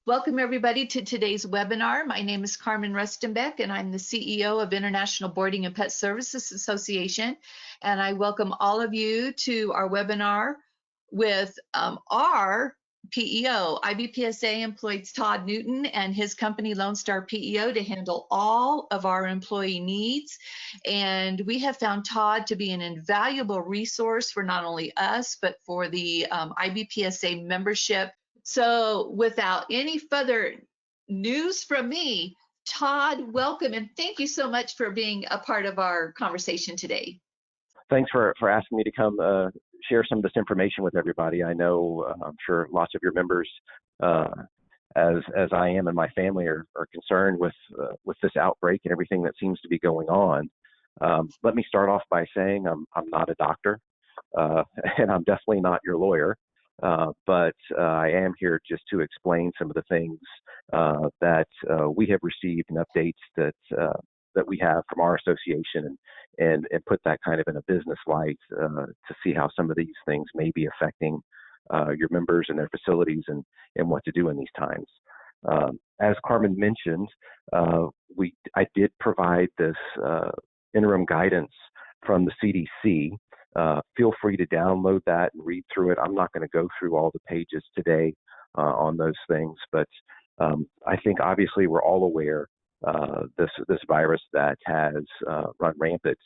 Welcome everybody to today's webinar. My name is Carmen Rustenbeck and I'm the CEO of International Boarding and Pet Services Association. And I welcome all of you to our webinar with our PEO. IBPSA employs Todd Newton and his company Lone Star PEO to handle all of our employee needs. And we have found Todd to be an invaluable resource for not only us, but for the IBPSA membership. So without any further news from me, Todd, welcome and thank you so much for being a part of our conversation today. Thanks for asking me to come share some of this information with everybody. I know I'm sure lots of your members, as I am and my family, are concerned with this outbreak and everything that seems to be going on. Let me start off by saying I'm not a doctor, and I'm definitely not your lawyer. But I am here just to explain some of the things that we have received and updates that we have from our association and put that kind of in a business light to see how some of these things may be affecting your members and their facilities and what to do in these times. As Carmen mentioned, I did provide this interim guidance from the CDC. Feel free to download that and read through it. I'm not going to go through all the pages today on those things, but I think obviously we're all aware this virus that has run rampant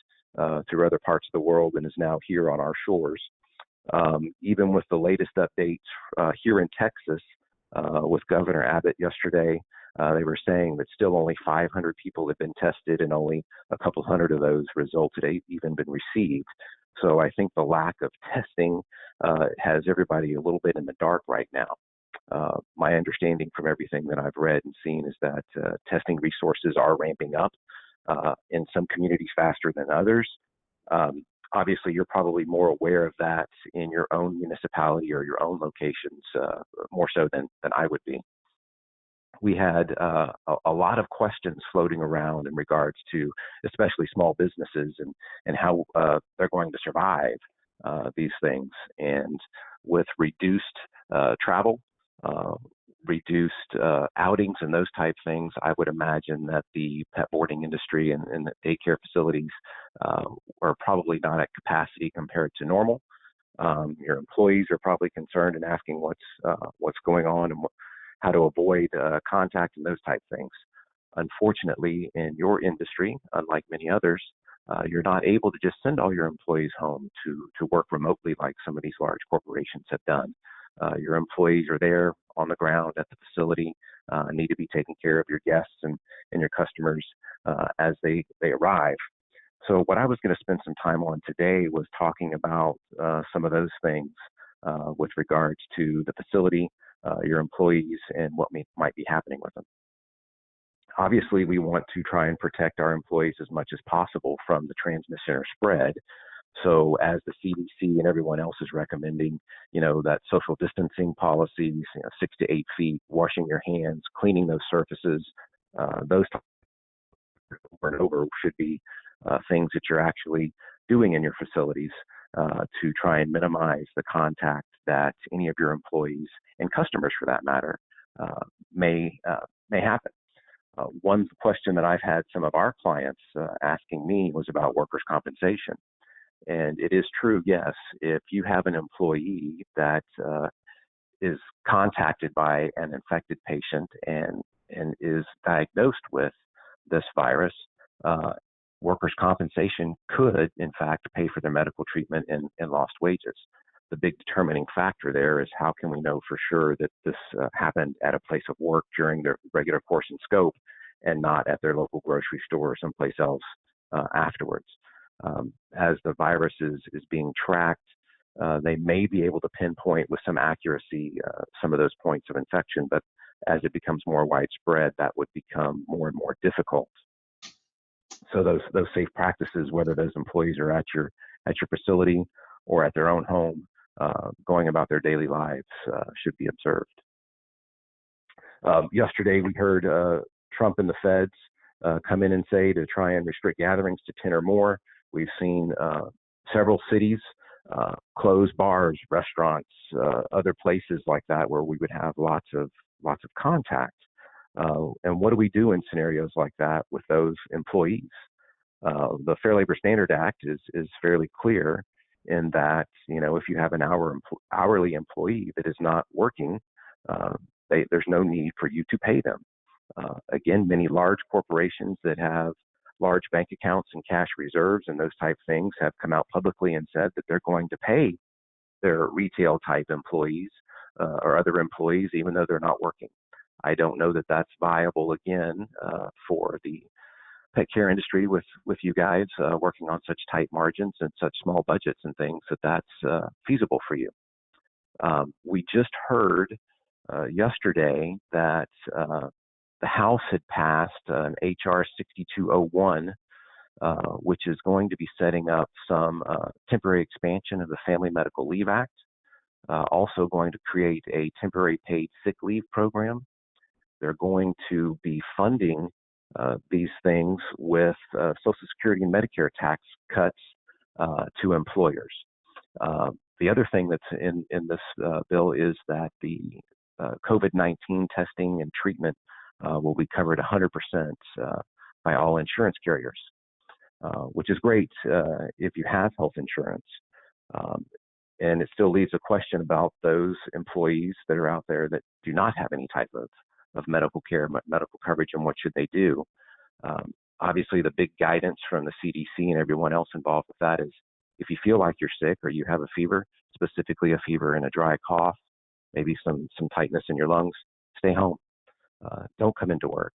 through other parts of the world and is now here on our shores. Even with the latest updates here in Texas, with Governor Abbott yesterday, they were saying that still only 500 people have been tested and only a couple hundred of those results had even been received. So I think the lack of testing has everybody a little bit in the dark right now. My understanding from everything that I've read and seen is that testing resources are ramping up in some communities faster than others. Obviously, you're probably more aware of that in your own municipality or your own locations, more so than I would be. We had a lot of questions floating around in regards to especially small businesses and how they're going to survive these things. And with reduced travel, reduced outings and those type things, I would imagine that the pet boarding industry and the daycare facilities are probably not at capacity compared to normal. Your employees are probably concerned and asking what's going on and how to avoid contact and those type things. Unfortunately, in your industry, unlike many others, you're not able to just send all your employees home to work remotely like some of these large corporations have done. Your employees are there on the ground at the facility, need to be taking care of your guests and your customers as they arrive. So what I was going to spend some time on today was talking about some of those things with regards to the facility, your employees, and what might be happening with them. Obviously, we want to try and protect our employees as much as possible from the transmission or spread. So as the CDC and everyone else is recommending, that social distancing policies, 6 to 8 feet, washing your hands, cleaning those surfaces, those over and over should be things that you're actually doing in your facilities to try and minimize the contact that any of your employees and customers, for that matter, may happen. One question that I've had some of our clients asking me was about workers' compensation. And it is true, yes, if you have an employee that is contacted by an infected patient and is diagnosed with this virus, workers' compensation could, in fact, pay for their medical treatment and lost wages. The big determining factor there is how can we know for sure that this happened at a place of work during their regular course and scope and not at their local grocery store or someplace else afterwards. As the virus is being tracked, they may be able to pinpoint with some accuracy some of those points of infection, but as it becomes more widespread, that would become more and more difficult. So those safe practices, whether those employees are at your facility or at their own home, going about their daily lives, should be observed. Yesterday, we heard Trump and the feds come in and say to try and restrict gatherings to 10 or more. We've seen several cities close bars, restaurants, other places like that where we would have lots of lots of contact. And what do we do in scenarios like that with those employees? The Fair Labor Standard Act is fairly clear in that, if you have an hourly employee that is not working, there's no need for you to pay them. Again, many large corporations that have large bank accounts and cash reserves and those type things have come out publicly and said that they're going to pay their retail type employees or other employees, even though they're not working. I don't know that that's viable again for the pet care industry with you guys working on such tight margins and such small budgets and things, that's feasible for you. We just heard yesterday that the House had passed an HR 6201, which is going to be setting up some temporary expansion of the Family Medical Leave Act, also going to create a temporary paid sick leave program. They're going to be funding these things with Social Security and Medicare tax cuts to employers. The other thing that's in this bill is that the COVID-19 testing and treatment will be covered 100% by all insurance carriers, which is great if you have health insurance. And it still leaves a question about those employees that are out there that do not have any type of medical care, medical coverage, and what should they do. Obviously, the big guidance from the CDC and everyone else involved with that is if you feel like you're sick or you have a fever, specifically a fever and a dry cough, maybe some tightness in your lungs, stay home. Don't come into work.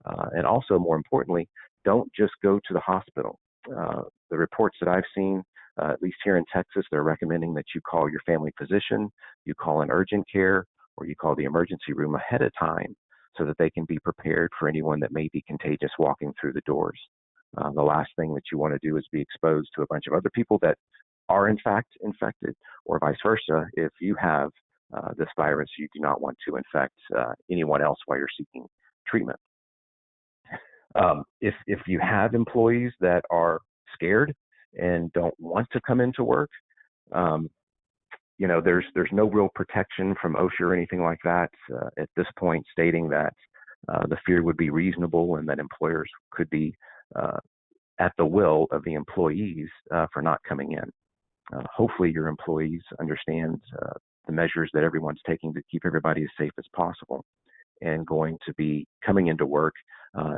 And also, more importantly, don't just go to the hospital. The reports that I've seen, at least here in Texas, they're recommending that you call your family physician, you call an urgent care, or you call the emergency room ahead of time so that they can be prepared for anyone that may be contagious walking through the doors. The last thing that you want to do is be exposed to a bunch of other people that are in fact infected, or vice versa. If you have this virus, you do not want to infect anyone else while you're seeking treatment. If you have employees that are scared and don't want to come into work, there's no real protection from OSHA or anything like that at this point, stating that the fear would be reasonable and that employers could be at the will of the employees for not coming in. Hopefully your employees understand the measures that everyone's taking to keep everybody as safe as possible and going to be coming into work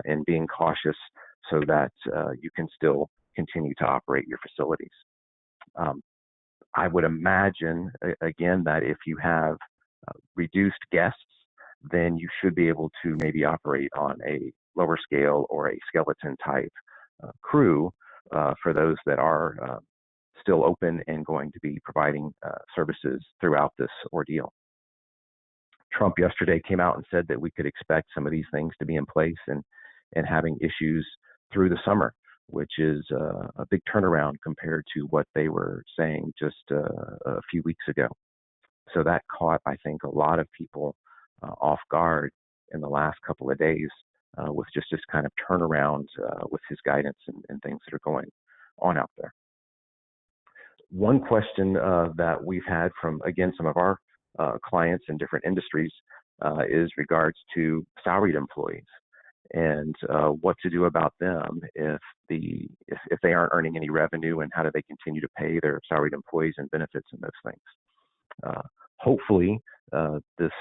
and being cautious so that you can still continue to operate your facilities. I would imagine, again, that if you have reduced guests, then you should be able to maybe operate on a lower scale or a skeleton type crew for those that are still open and going to be providing services throughout this ordeal. Trump yesterday came out and said that we could expect some of these things to be in place and having issues through the summer, which is a big turnaround compared to what they were saying just a few weeks ago. So that caught, I think, a lot of people off guard in the last couple of days with just this kind of turnaround with his guidance and things that are going on out there. One question that we've had from, again, some of our clients in different industries is regards to salaried employees and what to do about them if they aren't earning any revenue, and how do they continue to pay their salaried employees and benefits and those things. Hopefully, this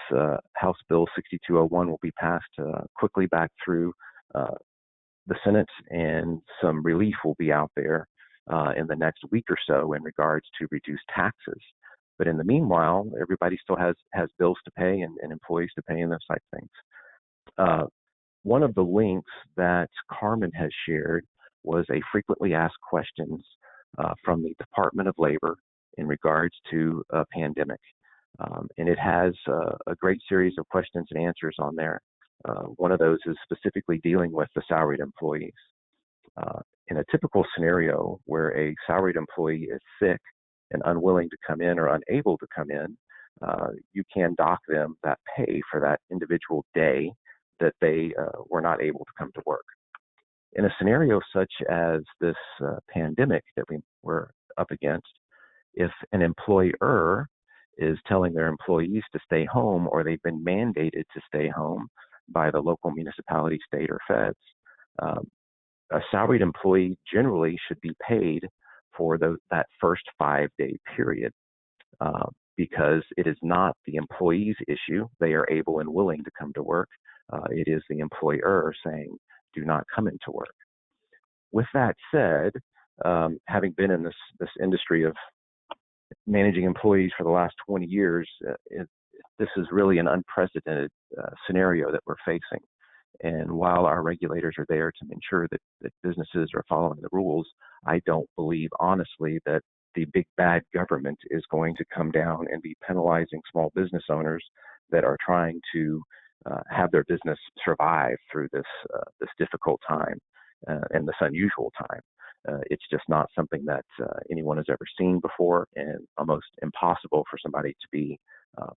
House Bill 6201 will be passed quickly back through the Senate, and some relief will be out there in the next week or so in regards to reduced taxes. But in the meanwhile, everybody still has bills to pay and employees to pay and those type of things. One of the links that Carmen has shared was a frequently asked questions from the Department of Labor in regards to a pandemic. And it has a great series of questions and answers on there. One of those is specifically dealing with the salaried employees. In a typical scenario where a salaried employee is sick and unwilling to come in or unable to come in, you can dock them that pay for that individual day that they were not able to come to work. In a scenario such as this pandemic that we were up against, if an employer is telling their employees to stay home, or they've been mandated to stay home by the local municipality, state, or feds. A salaried employee generally should be paid for that first 5-day period because it is not the employee's issue. They are able and willing to come to work. It is the employer saying, do not come into work. With that said, having been in this industry of managing employees for the last 20 years, this is really an unprecedented scenario that we're facing. And while our regulators are there to ensure that businesses are following the rules, I don't believe, honestly, that the big bad government is going to come down and be penalizing small business owners that are trying to have their business survive through this difficult time and this unusual time. It's just not something that anyone has ever seen before, and almost impossible for somebody to be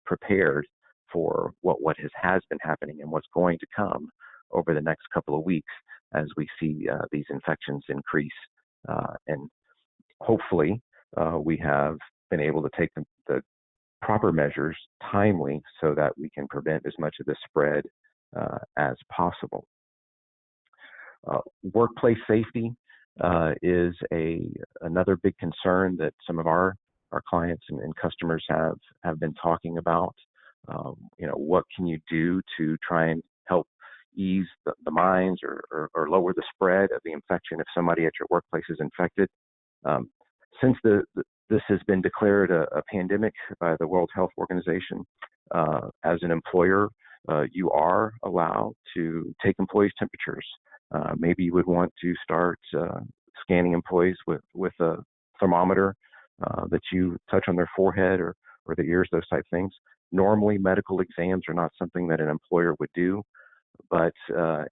prepared for what has been happening and what's going to come over the next couple of weeks as we see these infections increase. And hopefully we have been able to take the proper measures timely so that we can prevent as much of the spread as possible. Workplace safety is another big concern that some of our clients and customers have been talking about. What can you do to try and help ease the minds or lower the spread of the infection if somebody at your workplace is infected? Since this has been declared a pandemic by the World Health Organization, as an employer, you are allowed to take employees' temperatures. Maybe you would want to start scanning employees with a thermometer that you touch on their forehead or the ears, those type things. Normally, medical exams are not something that an employer would do, but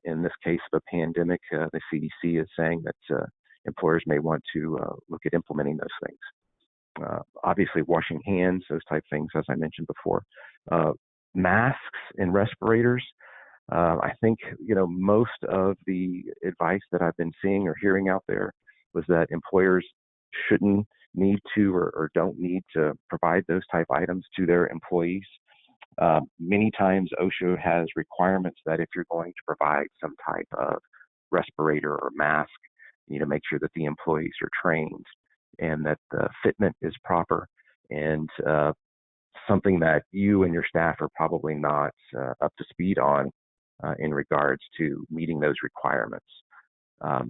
in this case of a pandemic, the CDC is saying that employers may want to look at implementing those things. Obviously, washing hands, those type things, as I mentioned before. Masks and respirators. I think, most of the advice that I've been seeing or hearing out there was that employers shouldn't need to or don't need to provide those type items to their employees. Many times OSHA has requirements that if you're going to provide some type of respirator or mask, you need to make sure that the employees are trained and that the fitment is proper, and something that you and your staff are probably not up to speed on in regards to meeting those requirements.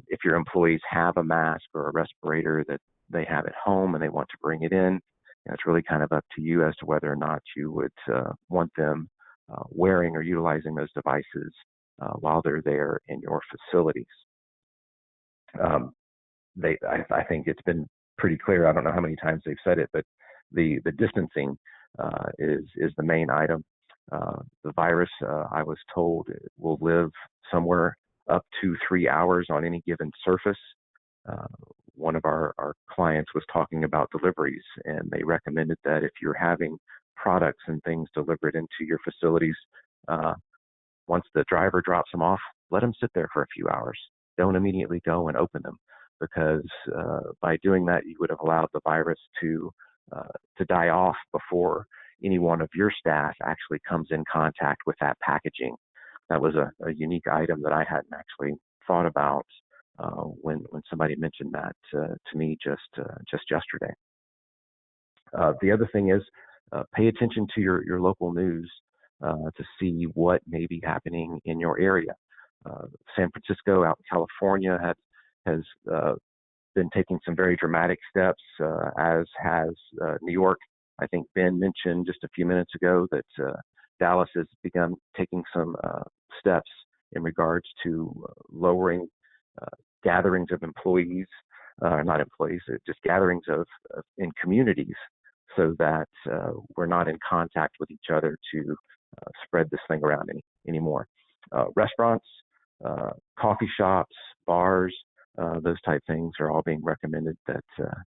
If your employees have a mask or a respirator that they have at home and they want to bring it in, it's really kind of up to you as to whether or not you would want them wearing or utilizing those devices while they're there in your facilities. I think it's been pretty clear. I don't know how many times they've said it, but the distancing is the main item. The virus, I was told, will live somewhere up to 3 hours on any given surface. One of our clients was talking about deliveries, and they recommended that if you're having products and things delivered into your facilities, once the driver drops them off, let them sit there for a few hours. Don't immediately go and open them, because by doing that, you would have allowed the virus to die off before any one of your staff actually comes in contact with that packaging. That was a unique item that I hadn't actually thought about when somebody mentioned that to me just yesterday. The other thing is pay attention to your local news to see what may be happening in your area. San Francisco out in California has been taking some very dramatic steps, as has New York. I think Ben mentioned just a few minutes ago that Dallas has begun taking some steps in regards to lowering gatherings of employees, not employees, just gatherings in communities, so that we're not in contact with each other to spread this thing around anymore. Restaurants, coffee shops, bars, those type things are all being recommended that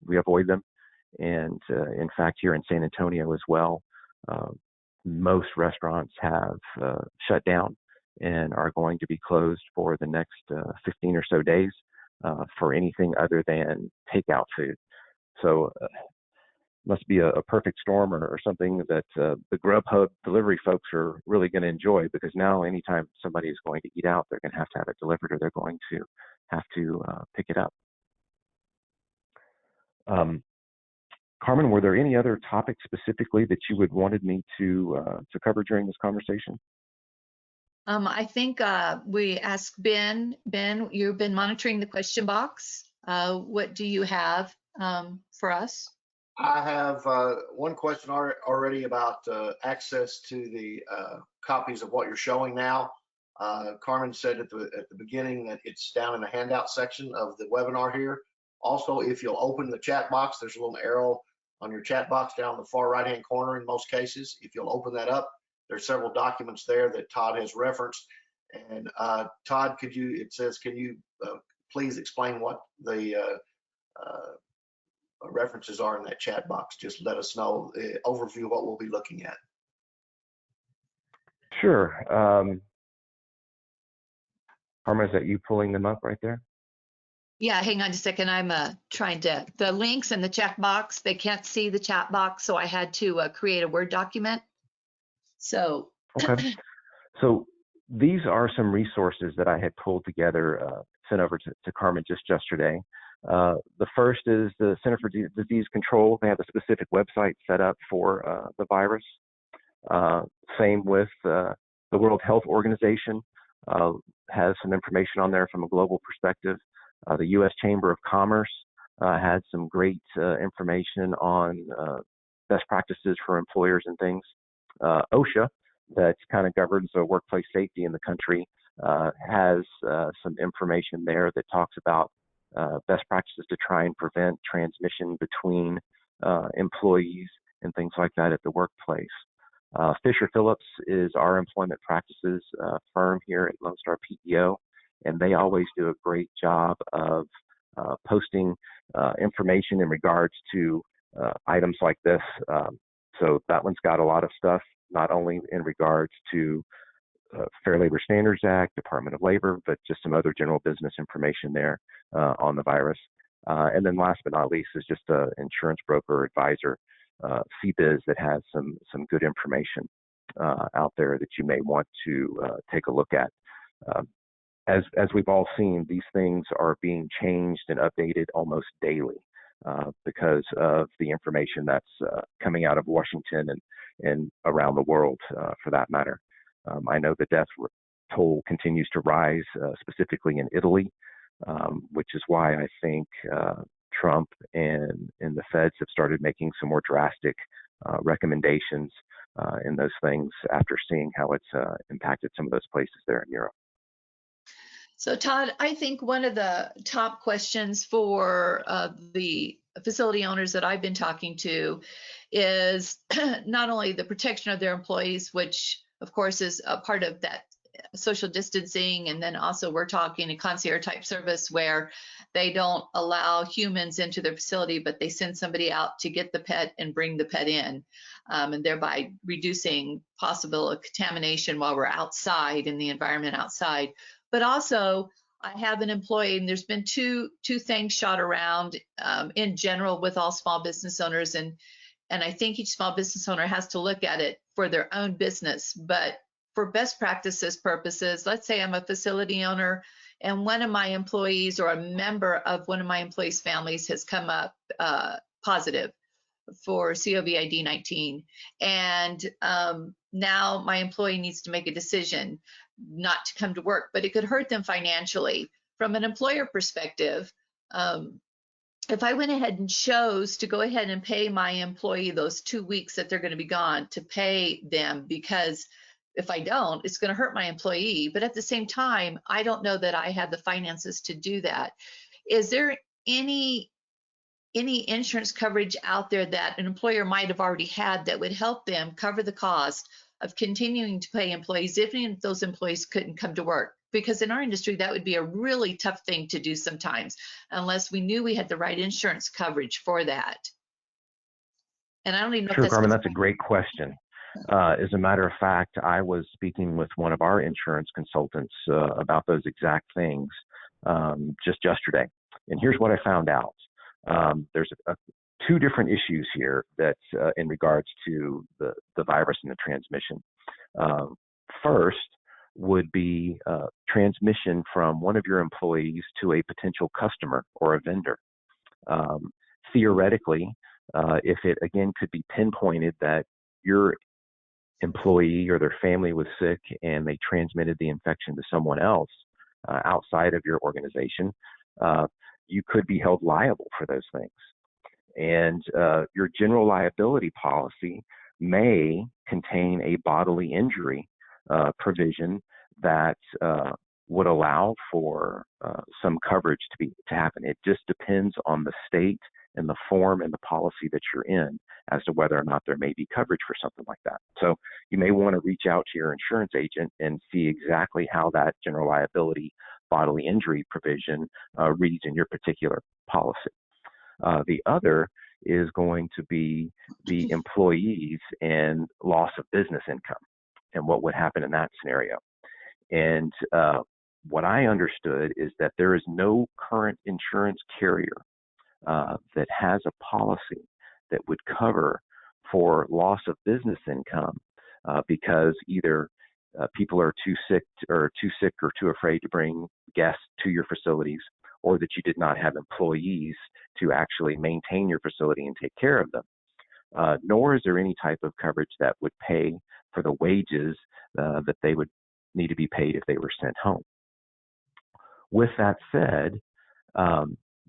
we avoid them. And in fact, here in San Antonio as well, most restaurants have shut down and are going to be closed for the next 15 or so days for anything other than takeout food. So must be a perfect storm or something that the Grubhub delivery folks are really going to enjoy, because now anytime somebody is going to eat out, they're going to have it delivered, or they're going to have to pick it up. Carmen, were there any other topics specifically that you would wanted me to cover during this conversation? I think we asked Ben. Ben, you've been monitoring the question box. What do you have for us? I have one question already about access to the copies of what you're showing now. Carmen said at the beginning that it's down in the handout section of the webinar here. Also, if you'll open the chat box, there's a little arrow on your chat box down the far right-hand corner in most cases. If you'll open that up, there's several documents there that Todd has referenced. And Todd, it says, can you please explain what the references are in that chat box? Just let us know the overview of what we'll be looking at. Sure. Carmen, is that you pulling them up right there? Yeah, hang on a second. I'm trying to, the links in the chat box, they can't see the chat box, so I had to create a Word document. So. Okay. So these are some resources that I had pulled together, sent over to Carmen just yesterday. The first is the Center for Disease Control. They have a specific website set up for the virus. Same with the World Health Organization, has some information on there from a global perspective. The U.S. Chamber of Commerce had some great information on best practices for employers and things. OSHA, that kind of governs workplace safety in the country, has some information there that talks about best practices to try and prevent transmission between employees and things like that at the workplace. Fisher Phillips is our employment practices firm here at Lone Star PEO, and they always do a great job of posting information in regards to items like this. So that one's got a lot of stuff, not only in regards to Fair Labor Standards Act, Department of Labor, but just some other general business information there on the virus. And then last but not least is just an insurance broker advisor, CBiz, that has some good information out there that you may want to take a look at. As we've all seen, these things are being changed and updated almost daily because of the information that's coming out of Washington and around the world, for that matter. I know the death toll continues to rise, specifically in Italy, which is why I think Trump and the feds have started making some more drastic recommendations in those things after seeing how it's impacted some of those places there in Europe. So Todd, I think one of the top questions for the facility owners that I've been talking to is not only the protection of their employees, which of course is a part of that social distancing, and then also we're talking a concierge type service where they don't allow humans into their facility, but they send somebody out to get the pet and bring the pet in, and thereby reducing possible contamination while we're outside in the environment outside. But also, I have an employee, and there's been two things shot around in general with all small business owners, and I think each small business owner has to look at it for their own business. But for best practices purposes, let's say I'm a facility owner and one of my employees or a member of one of my employees' families has come up positive for COVID-19, and now my employee needs to make a decision not to come to work, but it could hurt them financially. From an employer perspective, if I went ahead and chose to go ahead and pay my employee those 2 weeks that they're going to be gone, to pay them, because if I don't, it's going to hurt my employee. But at the same time, I don't know that I have the finances to do that. Is there any insurance coverage out there that an employer might have already had that would help them cover the cost of continuing to pay employees, even if those employees couldn't come to work? Because in our industry, that would be a really tough thing to do sometimes, unless we knew we had the right insurance coverage for that. And I don't even know Sure, if that's Carmen, that's a great question. As a matter of fact, I was speaking with one of our insurance consultants about those exact things just yesterday. And here's what I found out. There's two different issues here that in regards to the virus and the transmission. First would be transmission from one of your employees to a potential customer or a vendor. Theoretically, if it again could be pinpointed that your employee or their family was sick and they transmitted the infection to someone else outside of your organization, you could be held liable for those things. And your general liability policy may contain a bodily injury provision that would allow for some coverage to happen. It just depends on the state and the form and the policy that you're in as to whether or not there may be coverage for something like that. So you may want to reach out to your insurance agent and see exactly how that general liability bodily injury provision reads in your particular policy. The other is going to be the employees and loss of business income and what would happen in that scenario. And what I understood is that there is no current insurance carrier that has a policy that would cover for loss of business income because either people are too sick or too afraid to bring guests to your facilities, or that you did not have employees to actually maintain your facility and take care of them. Nor is there any type of coverage that would pay for the wages that they would need to be paid if they were sent home. With that said,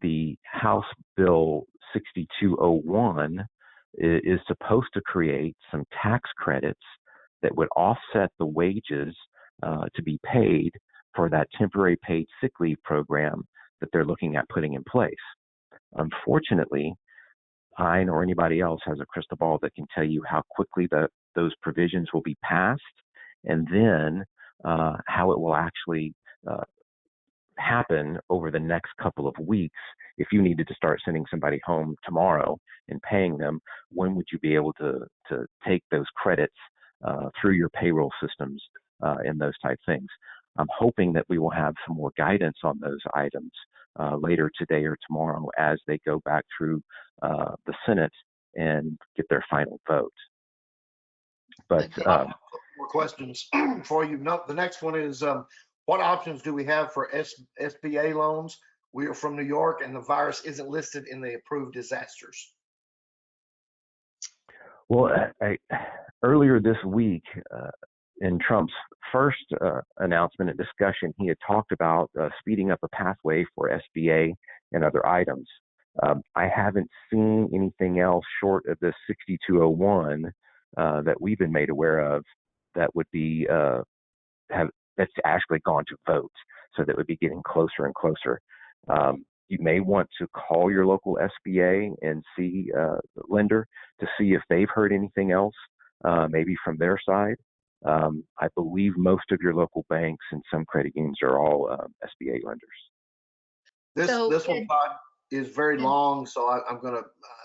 the House Bill 6201 is supposed to create some tax credits that would offset the wages to be paid for that temporary paid sick leave program that they're looking at putting in place. Unfortunately, I nor anybody else has a crystal ball that can tell you how quickly those provisions will be passed, and then how it will actually happen over the next couple of weeks. If you needed to start sending somebody home tomorrow and paying them, when would you be able to take those credits through your payroll systems and those type things? I'm hoping that we will have some more guidance on those items later today or tomorrow as they go back through the Senate and get their final vote. But more questions for you. No, the next one is, what options do we have for SBA loans? We are from New York and the virus isn't listed in the approved disasters. Well, earlier this week, in Trump's first announcement and discussion, he had talked about speeding up a pathway for SBA and other items. I haven't seen anything else short of this 6201 that we've been made aware of that would be that's actually gone to vote. So that would be getting closer and closer. You may want to call your local SBA and see the lender to see if they've heard anything else, maybe from their side. I believe most of your local banks and some credit unions are all SBA lenders. This one, Todd, is very long, so I'm going to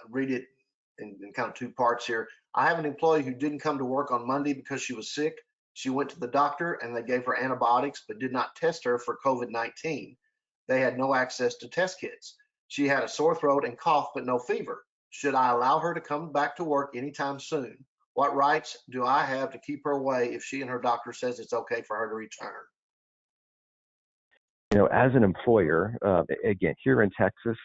read it in kind of two parts here. I have an employee who didn't come to work on Monday because she was sick. She went to the doctor and they gave her antibiotics, but did not test her for COVID-19. They had no access to test kits. She had a sore throat and cough, but no fever. Should I allow her to come back to work anytime soon? What rights do I have to keep her away if she and her doctor says it's okay for her to return? You know, as an employer, again, here in Texas,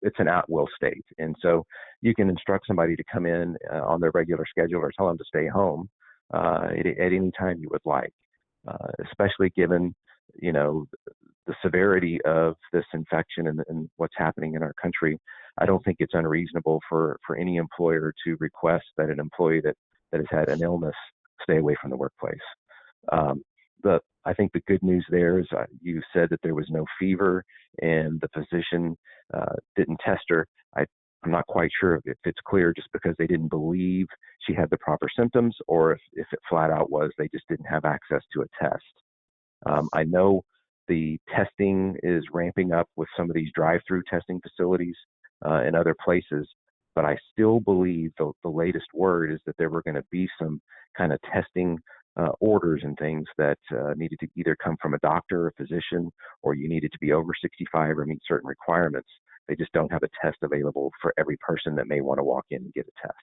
it's an at-will state. And so you can instruct somebody to come in on their regular schedule or tell them to stay home at any time you would like, especially given, you know, the severity of this infection and what's happening in our country. I don't think it's unreasonable for any employer to request that an employee that has had an illness stay away from the workplace. But I think the good news there is you said that there was no fever and the physician didn't test her. I'm not quite sure if it's clear just because they didn't believe she had the proper symptoms, or if it flat out was they just didn't have access to a test. I know the testing is ramping up with some of these drive-through testing facilities in other places, but I still believe the latest word is that there were going to be some kind of testing orders and things that needed to either come from a doctor or a physician, or you needed to be over 65 or meet certain requirements They just don't have a test available for every person that may want to walk in and get a test.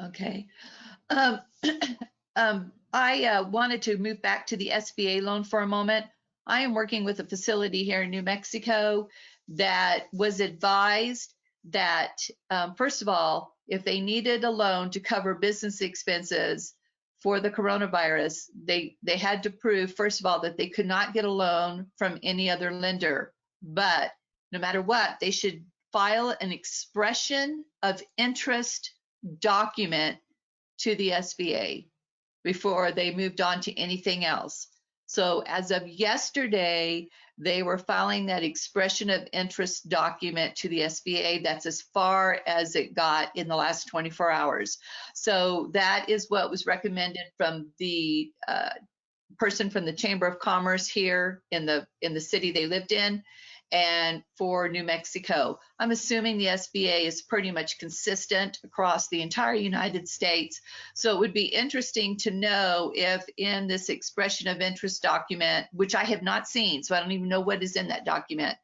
Okay. I wanted to move back to the SBA loan for a moment. I am working with a facility here in New Mexico that was advised that, first of all, if they needed a loan to cover business expenses for the coronavirus, they had to prove, first of all, that they could not get a loan from any other lender. But no matter what, they should file an expression of interest document to the SBA before they moved on to anything else. So as of yesterday, they were filing that expression of interest document to the SBA. That's as far as it got in the last 24 hours. So that is what was recommended from the person from the Chamber of Commerce here in the city they lived in, and for New Mexico. I'm assuming the SBA is pretty much consistent across the entire United States. So it would be interesting to know if in this expression of interest document, which I have not seen, so I don't even know what is in that document,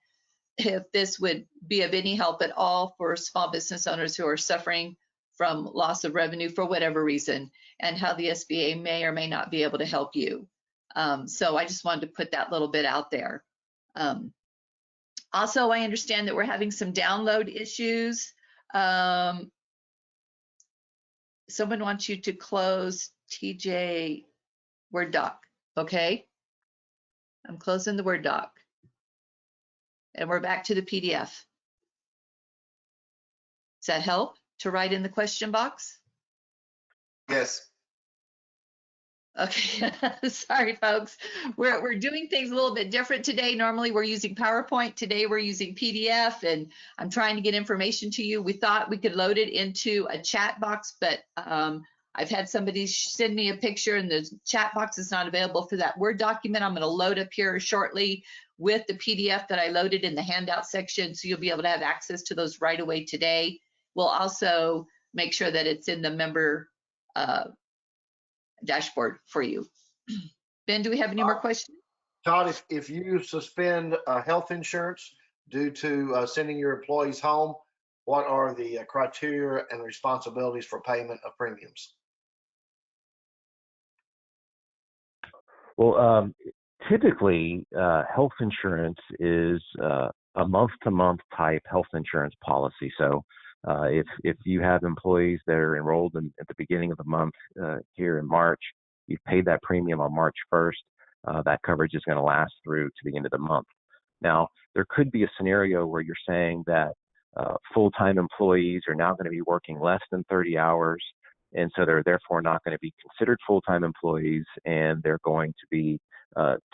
if this would be of any help at all for small business owners who are suffering from loss of revenue for whatever reason, and how the SBA may or may not be able to help you. So I just wanted to put that little bit out there. Also, I understand that we're having some download issues. Someone wants you to close TJ Word doc. Okay. I'm closing the Word doc. And we're back to the PDF. Does that help to write in the question box? Yes. Okay, sorry folks. We're doing things a little bit different today. Normally we're using PowerPoint. Today we're using PDF, and I'm trying to get information to you. We thought we could load it into a chat box, but I've had somebody send me a picture and the chat box is not available for that Word document. I'm going to load up here shortly with the PDF that I loaded in the handout section, so you'll be able to have access to those right away today. We'll also make sure that it's in the member dashboard for you. Ben, do we have any more questions? Todd, if you suspend health insurance due to sending your employees home, what are the criteria and responsibilities for payment of premiums? Well, typically, health insurance is a month-to-month type health insurance policy. So if you have employees that are enrolled at the beginning of the month here in March, you've paid that premium on March 1st, that coverage is going to last through to the end of the month. Now, there could be a scenario where you're saying that full-time employees are now going to be working less than 30 hours, and so they're therefore not going to be considered full-time employees, and they're going to be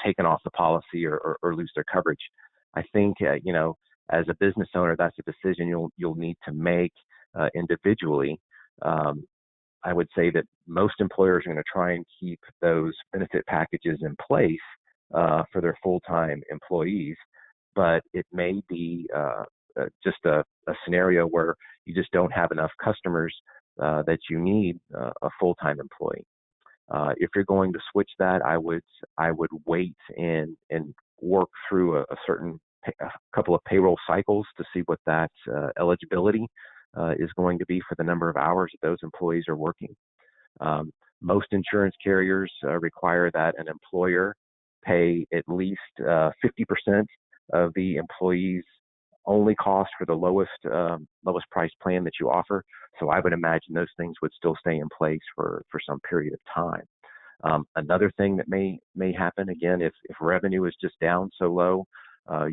taken off the policy or lose their coverage. I think, as a business owner, that's a decision you'll need to make individually. I would say that most employers are going to try and keep those benefit packages in place for their full-time employees, but it may be just a scenario where you just don't have enough customers that you need a full-time employee. If you're going to switch that, I would wait and work through a couple of payroll cycles to see what that eligibility is going to be for the number of hours that those employees are working. Most insurance carriers require that an employer pay at least 50% of the employee's only cost for the lowest price plan that you offer. So I would imagine those things would still stay in place for some period of time. Another thing that may happen, again, if revenue is just down so low,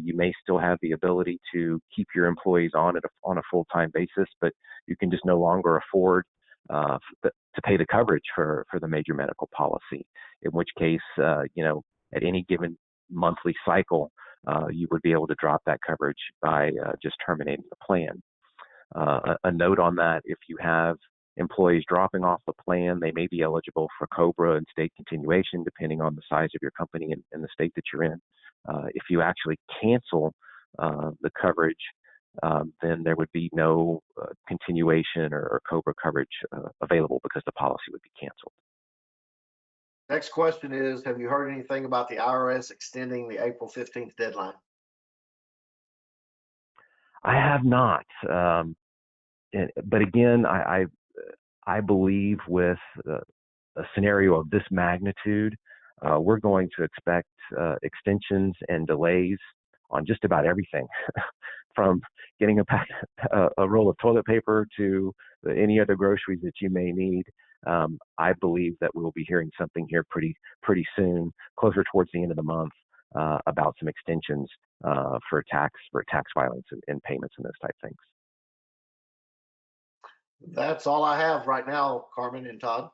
you may still have the ability to keep your employees on a full-time basis, but you can just no longer afford to pay the coverage for the major medical policy, in which case, at any given monthly cycle, you would be able to drop that coverage by just terminating the plan. A note on that, if you have employees dropping off the plan, they may be eligible for COBRA and state continuation, depending on the size of your company and the state that you're in. If you actually cancel the coverage, then there would be no continuation or COBRA coverage available because the policy would be canceled. Next question is, have you heard anything about the IRS extending the April 15th deadline? I have not. But again, I believe with a scenario of this magnitude, we're going to expect extensions and delays on just about everything, from getting a roll of toilet paper to any other groceries that you may need. I believe that we'll be hearing something here pretty soon, closer towards the end of the month, about some extensions for tax filings and payments and those type things. That's all I have right now, Carmen and Todd.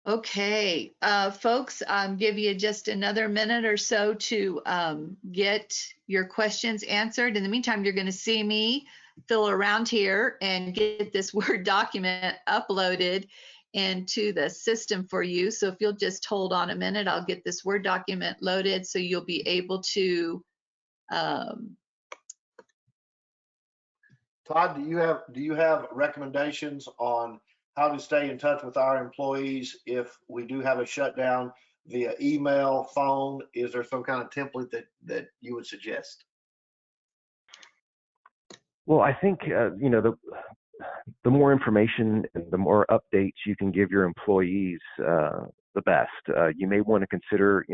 Okay, folks, give you just another minute or so to get your questions answered. In the meantime, you're going to see me fill around here and get this Word document uploaded into the system for you. So if you'll just hold on a minute, I'll get this Word document loaded so you'll be able to. Todd, do you have recommendations on how to stay in touch with our employees if we do have a shutdown via email, phone? Is there some kind of template that you would suggest? Well, I think the more information and the more updates you can give your employees, the best. You may want to consider,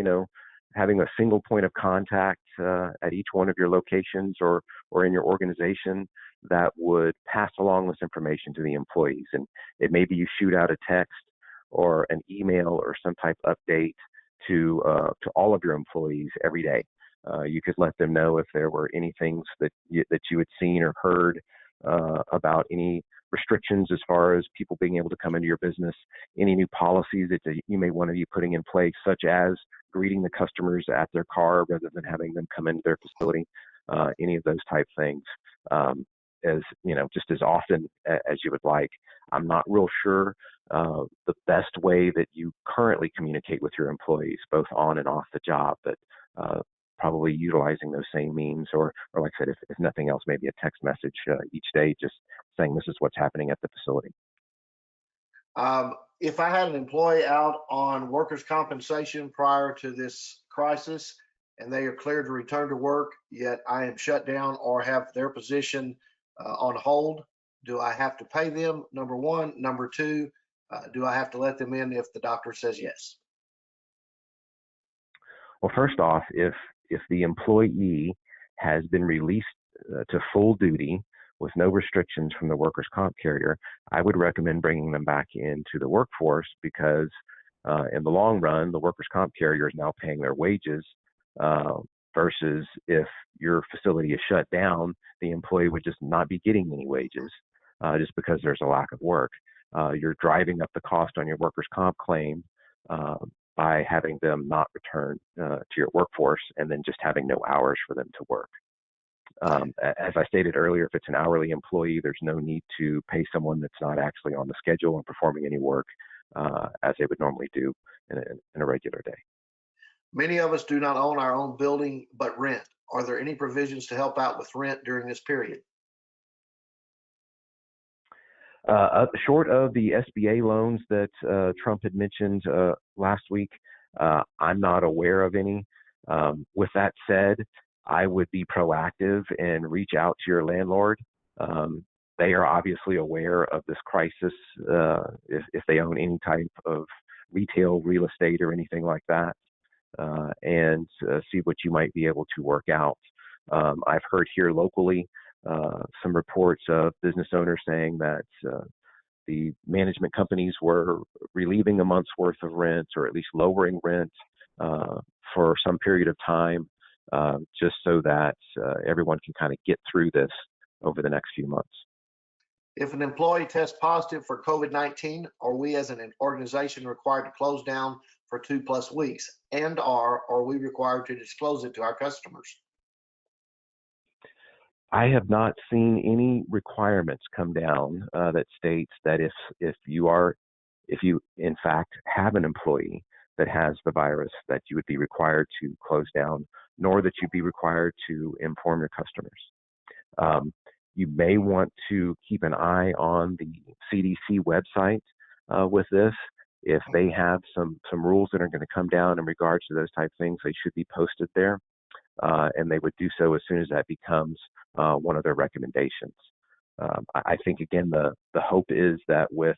having a single point of contact at each one of your locations or in your organization that would pass along this information to the employees. And it maybe you shoot out a text or an email or some type of update to all of your employees every day. You could let them know if there were any things that you had seen or heard about any restrictions as far as people being able to come into your business, any new policies that you may want to be putting in place, such as greeting the customers at their car rather than having them come into their facility, any of those type things, just as often as you would like. I'm not real sure the best way that you currently communicate with your employees, both on and off the job, but probably utilizing those same means, or like I said, if nothing else, maybe a text message each day, just saying this is what's happening at the facility. If I had an employee out on workers' compensation prior to this crisis and they are cleared to return to work, yet I am shut down or have their position on hold, do I have to pay them? Number one. Number two, do I have to let them in if the doctor says yes? Well, first off, if the employee has been released to full duty with no restrictions from the workers' comp carrier, I would recommend bringing them back into the workforce, because in the long run, the workers' comp carrier is now paying their wages, versus if your facility is shut down, the employee would just not be getting any wages just because there's a lack of work. You're driving up the cost on your workers' comp claim by having them not return to your workforce and then just having no hours for them to work. As I stated earlier, if it's an hourly employee, there's no need to pay someone that's not actually on the schedule and performing any work as they would normally do in a regular day. Many of us do not own our own building but rent. Are there any provisions to help out with rent during this period? Short of the SBA loans that Trump had mentioned last week, I'm not aware of any. With that said, I would be proactive and reach out to your landlord. They are obviously aware of this crisis if they own any type of retail, real estate, or anything like that, and see what you might be able to work out. I've heard here locally some reports of business owners saying that the management companies were relieving a month's worth of rent, or at least lowering rent for some period of time, just so that everyone can kind of get through this over the next few months. If an employee tests positive for COVID-19, are we as an organization required to close down for 2+ weeks? And are we required to disclose it to our customers? I have not seen any requirements come down that states that if you in fact have an employee that has the virus, that you would be required to close down, nor that you'd be required to inform your customers. You may want to keep an eye on the CDC website with this. If they have some rules that are going to come down in regards to those type things, they should be posted there. and they would do so as soon as that becomes one of their recommendations. I think, again, the hope is that with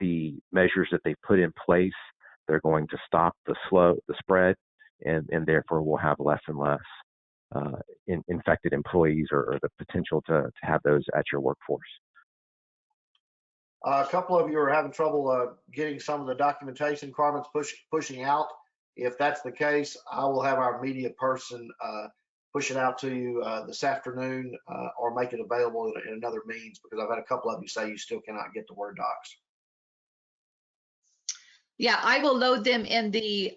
the measures that they put in place, they're going to stop the spread, and therefore we'll have less and less infected employees or the potential to have those at your workforce. A couple of you are having trouble getting some of the documentation Carmen's pushing out. If that's the case, I will have our media person push it out to you this afternoon or make it available in another means, because I've had a couple of you say you still cannot get the Word docs. Yeah, I will load them in the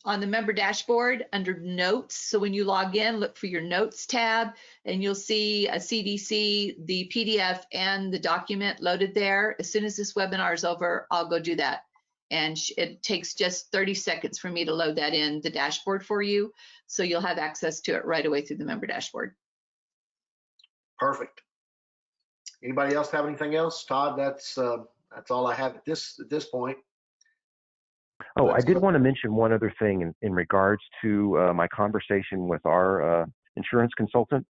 on the member dashboard under notes. So when you log in, look for your notes tab, and you'll see a CDC, the PDF, and the document loaded there. As soon as this webinar is over, I'll go do that. And it takes just 30 seconds for me to load that in the dashboard for you. So you'll have access to it right away through the member dashboard. Perfect. Anybody else have anything else? Todd, that's all I have at this point. Oh, I did want to mention one other thing in regards to my conversation with our insurance consultant.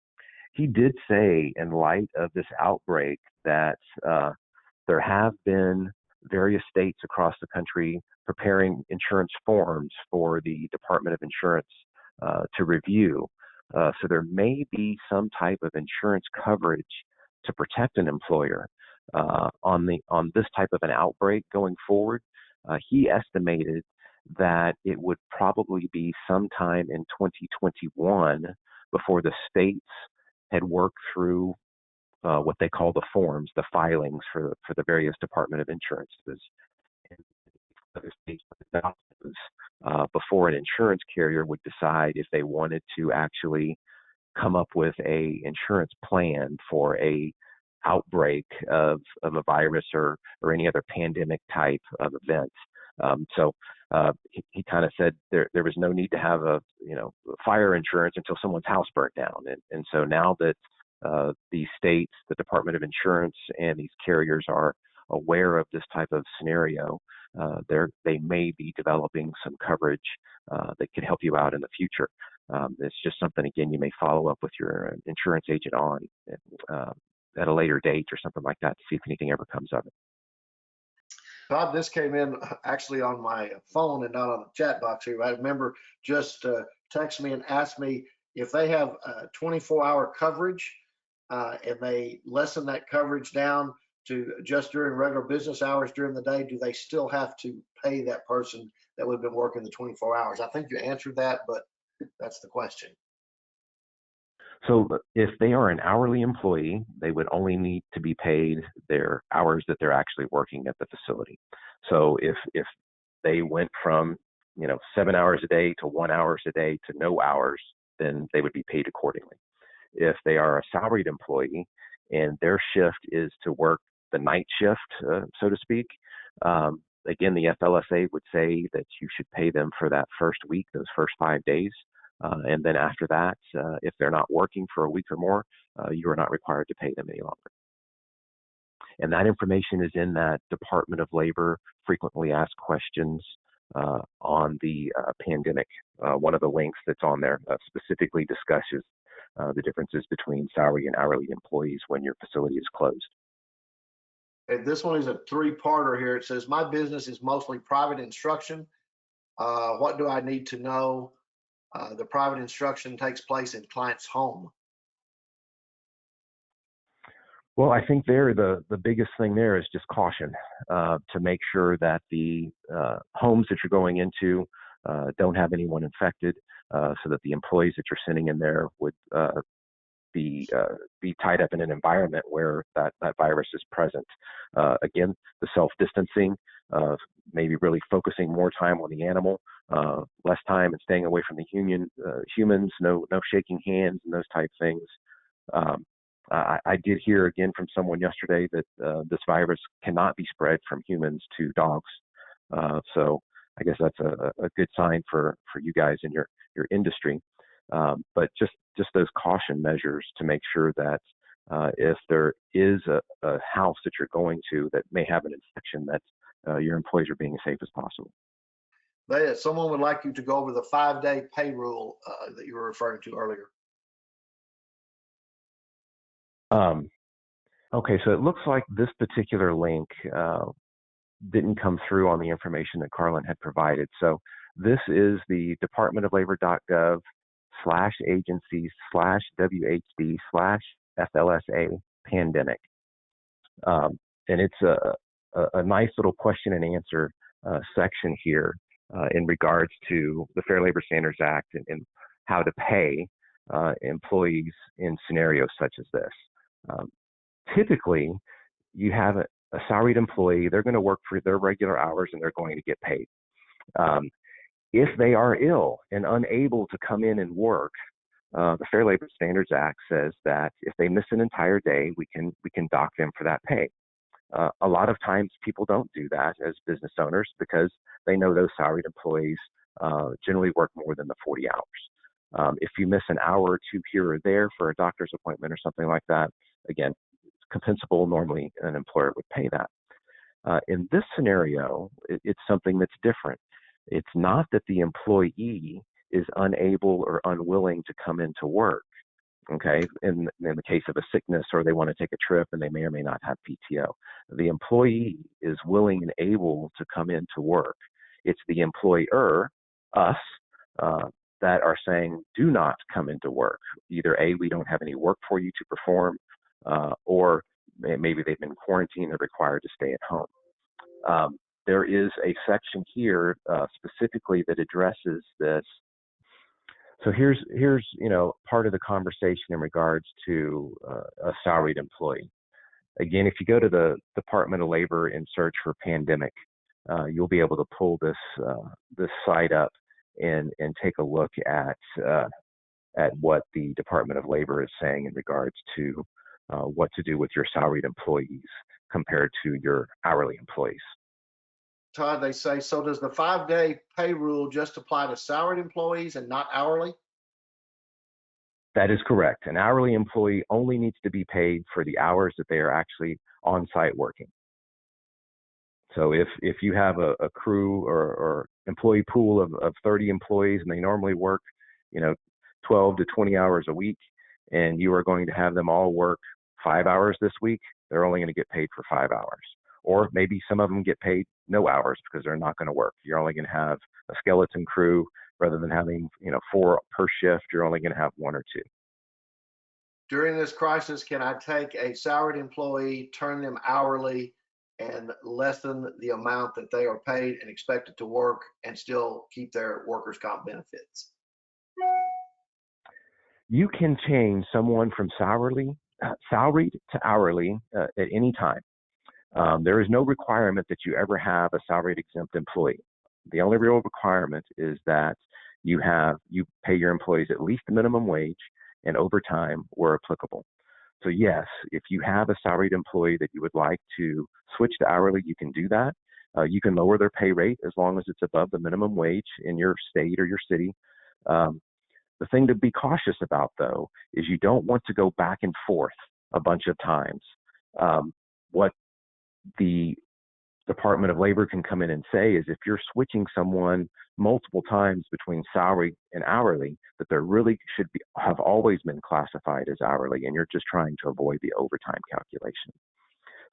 He did say, in light of this outbreak, that there have been various states across the country preparing insurance forms for the Department of Insurance to review. So there may be some type of insurance coverage to protect an employer on this type of an outbreak going forward. He estimated that it would probably be sometime in 2021 before the states had worked through what they call the forms, the filings for the various Department of Insurances. Other states before an insurance carrier would decide if they wanted to actually come up with a insurance plan for a outbreak of a virus or any other pandemic type of event. So he kind of said there was no need to have fire insurance until someone's house burnt down. And so now that these states, the Department of Insurance, and these carriers are aware of this type of scenario, they may be developing some coverage that could help you out in the future. It's just something, again, you may follow up with your insurance agent on at a later date or something like that to see if anything ever comes of it. Todd, this came in actually on my phone and not on the chat box here. I remember just text me and asked me if they have 24-hour coverage and they lessen that coverage down to just during regular business hours during the day, do they still have to pay that person that would have been working the 24 hours? I think you answered that, but that's the question. So if they are an hourly employee, they would only need to be paid their hours that they're actually working at the facility. So if they went from 7 hours a day to 1 hour a day to no hours, then they would be paid accordingly. If they are a salaried employee and their shift is to work the night shift, so to speak, again, the FLSA would say that you should pay them for that first week, those first 5 days. And then after that, if they're not working for a week or more, you are not required to pay them any longer. And that information is in that Department of Labor frequently asked questions on the pandemic. One of the links that's on there specifically discusses the differences between salary and hourly employees when your facility is closed. And this one is a three-parter here. It says, my business is mostly private instruction. What do I need to know? The private instruction takes place in client's home. Well, I think the biggest thing there is just caution to make sure that the homes that you're going into don't have anyone infected, so that the employees that you're sending in there would be tied up in an environment where that virus is present. Again, the self-distancing, maybe really focusing more time on the animal, less time and staying away from the humans, no shaking hands and those type things. I did hear again from someone yesterday that this virus cannot be spread from humans to dogs. So I guess that's a good sign for you guys in your industry. But just those caution measures to make sure that if there is a house that you're going to that may have an infection, that your employees are being as safe as possible. Someone would like you to go over the 5-day pay rule that you were referring to earlier. Okay, so it looks like this particular link didn't come through on the information that Carlin had provided. So this is the departmentoflabor.gov/agencies/WHD/FLSA pandemic. And it's a nice little question and answer section here in regards to the Fair Labor Standards Act and how to pay employees in scenarios such as this. Typically, you have a salaried employee, they're going to work for their regular hours and they're going to get paid. If they are ill and unable to come in and work, the Fair Labor Standards Act says that if they miss an entire day, we can dock them for that pay. A lot of times people don't do that as business owners because they know those salaried employees generally work more than the 40 hours. If you miss an hour or two here or there for a doctor's appointment or something like that, again, it's compensable. Normally an employer would pay that. In this scenario, it's something that's different. It's not that the employee is unable or unwilling to come into work. Okay, in the case of a sickness or they want to take a trip and they may or may not have PTO. The employee is willing and able to come into work. It's the employer, us, that are saying, do not come into work. Either A, we don't have any work for you to perform, or maybe they've been quarantined or required to stay at home. There is a section here specifically that addresses this. So here's part of the conversation in regards to a salaried employee. Again, if you go to the Department of Labor and search for pandemic, you'll be able to pull this site up and take a look at what the Department of Labor is saying in regards to what to do with your salaried employees compared to your hourly employees. Todd, they say, so does the 5-day pay rule just apply to salaried employees and not hourly? That is correct. An hourly employee only needs to be paid for the hours that they are actually on site working. So if you have a crew or employee pool of 30 employees and they normally work, 12 to 20 hours a week, and you are going to have them all work 5 hours this week, they're only going to get paid for 5 hours. Or maybe some of them get paid no hours because they're not going to work. You're only going to have a skeleton crew rather than having 4 per shift. You're only going to have 1 or 2. During this crisis, can I take a salaried employee, turn them hourly, and lessen the amount that they are paid and expected to work and still keep their workers' comp benefits? You can change someone from salaried to hourly at any time. There is no requirement that you ever have a salaried exempt employee. The only real requirement is that you pay your employees at least the minimum wage and overtime where applicable. So yes, if you have a salaried employee that you would like to switch to hourly, you can do that. You can lower their pay rate as long as it's above the minimum wage in your state or your city. The thing to be cautious about, though, is you don't want to go back and forth a bunch of times. What the Department of Labor can come in and say is if you're switching someone multiple times between salary and hourly, that there really have always been classified as hourly, and you're just trying to avoid the overtime calculation.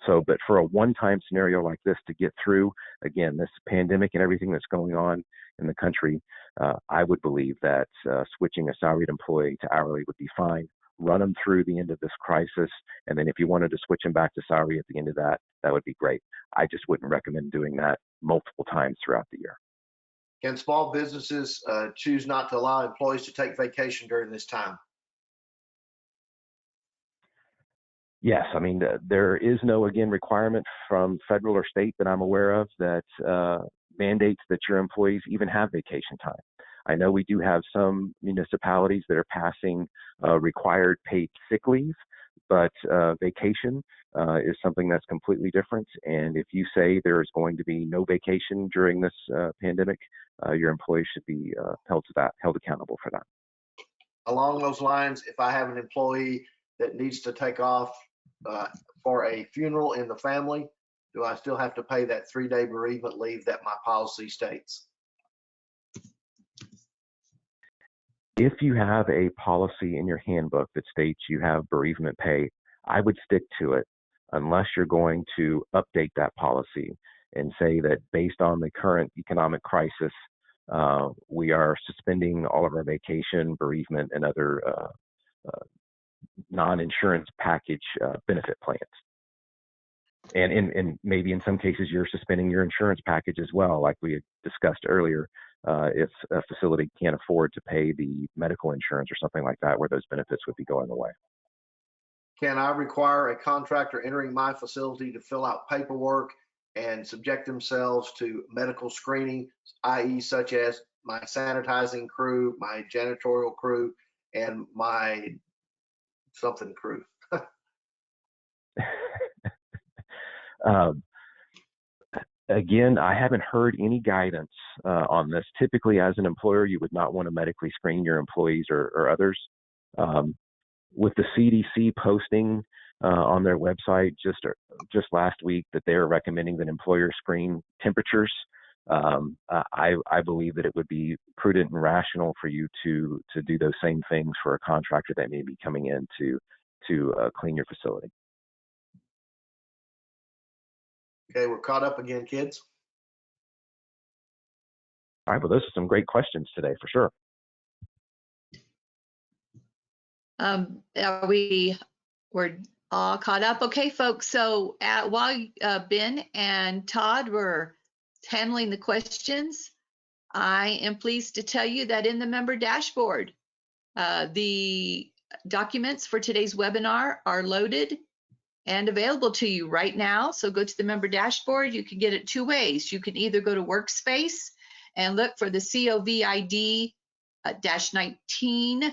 So, but for a one-time scenario like this to get through, again, this pandemic and everything that's going on in the country, I would believe that switching a salaried employee to hourly would be fine. Run them through the end of this crisis, and then if you wanted to switch them back to salary at the end of that, that would be great. I just wouldn't recommend doing that multiple times throughout the year. Can small businesses choose not to allow employees to take vacation during this time? Yes, I mean, there is no, again, requirement from federal or state that I'm aware of that mandates that your employees even have vacation time. I know we do have some municipalities that are passing required paid sick leave, but vacation is something that's completely different. And if you say there is going to be no vacation during this pandemic, your employees should be held accountable for that. Along those lines, if I have an employee that needs to take off for a funeral in the family, do I still have to pay that 3-day bereavement leave that my policy states? If you have a policy in your handbook that states you have bereavement pay, I would stick to it unless you're going to update that policy and say that based on the current economic crisis, we are suspending all of our vacation, bereavement, and other non-insurance package benefit plans. And maybe in some cases you're suspending your insurance package as well, like we had discussed earlier, if a facility can't afford to pay the medical insurance or something like that, where those benefits would be going away. Can I require a contractor entering my facility to fill out paperwork and subject themselves to medical screening, i.e. such as my sanitizing crew, my janitorial crew, and my something crew? Again, I haven't heard any guidance on this. Typically, as an employer, you would not want to medically screen your employees or others. With the CDC posting on their website just last week that they are recommending that employers screen temperatures, I believe that it would be prudent and rational for you to do those same things for a contractor that may be coming in to clean your facility. Okay, we're caught up again, kids. All right, well, those are some great questions today for sure. We're all caught up. Okay, folks. So while Ben and Todd were handling the questions, I am pleased to tell you that in the member dashboard, the documents for today's webinar are loaded and available to you right now. So go to the member dashboard. You can get it two ways. You can either go to Workspace and look for the COVID-19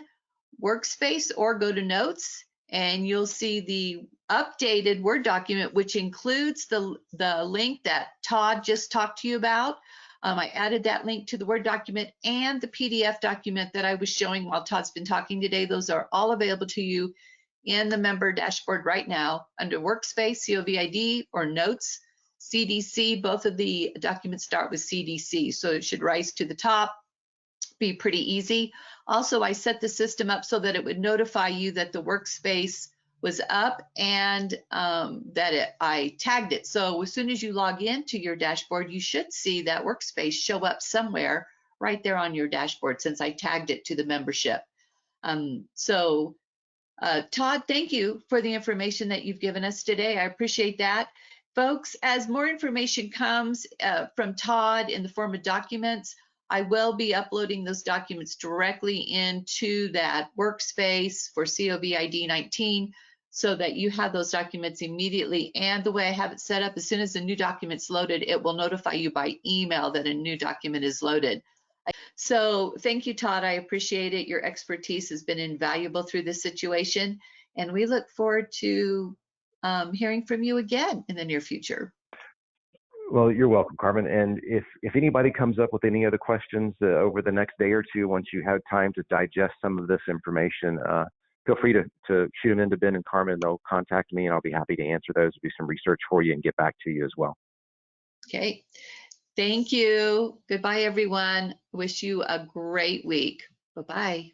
workspace, or go to Notes and you'll see the updated Word document, which includes the link that Todd just talked to you about. I added that link to the Word document and the PDF document that I was showing while Todd's been talking today. Those are all available to you in the member dashboard right now under Workspace, COVID, or Notes, CDC. Both of the documents start with CDC, so it should rise to the top, be pretty easy. Also, I set the system up so that it would notify you that the workspace was up and I tagged it. So as soon as you log into your dashboard, you should see that workspace show up somewhere right there on your dashboard since I tagged it to the membership. Todd, thank you for the information that you've given us today. I appreciate that. Folks, as more information comes from Todd in the form of documents, I will be uploading those documents directly into that workspace for COVID-19 so that you have those documents immediately. And the way I have it set up, as soon as a new document's loaded, it will notify you by email that a new document is loaded. So thank you, Todd. I appreciate it. Your expertise has been invaluable through this situation, and we look forward to hearing from you again in the near future. Well, you're welcome, Carmen. And if anybody comes up with any other questions over the next day or two, once you have time to digest some of this information, feel free to shoot them into Ben and Carmen. They'll contact me, and I'll be happy to answer those, do some research for you, and get back to you as well. Okay. Thank you. Goodbye, everyone. Wish you a great week. Bye-bye.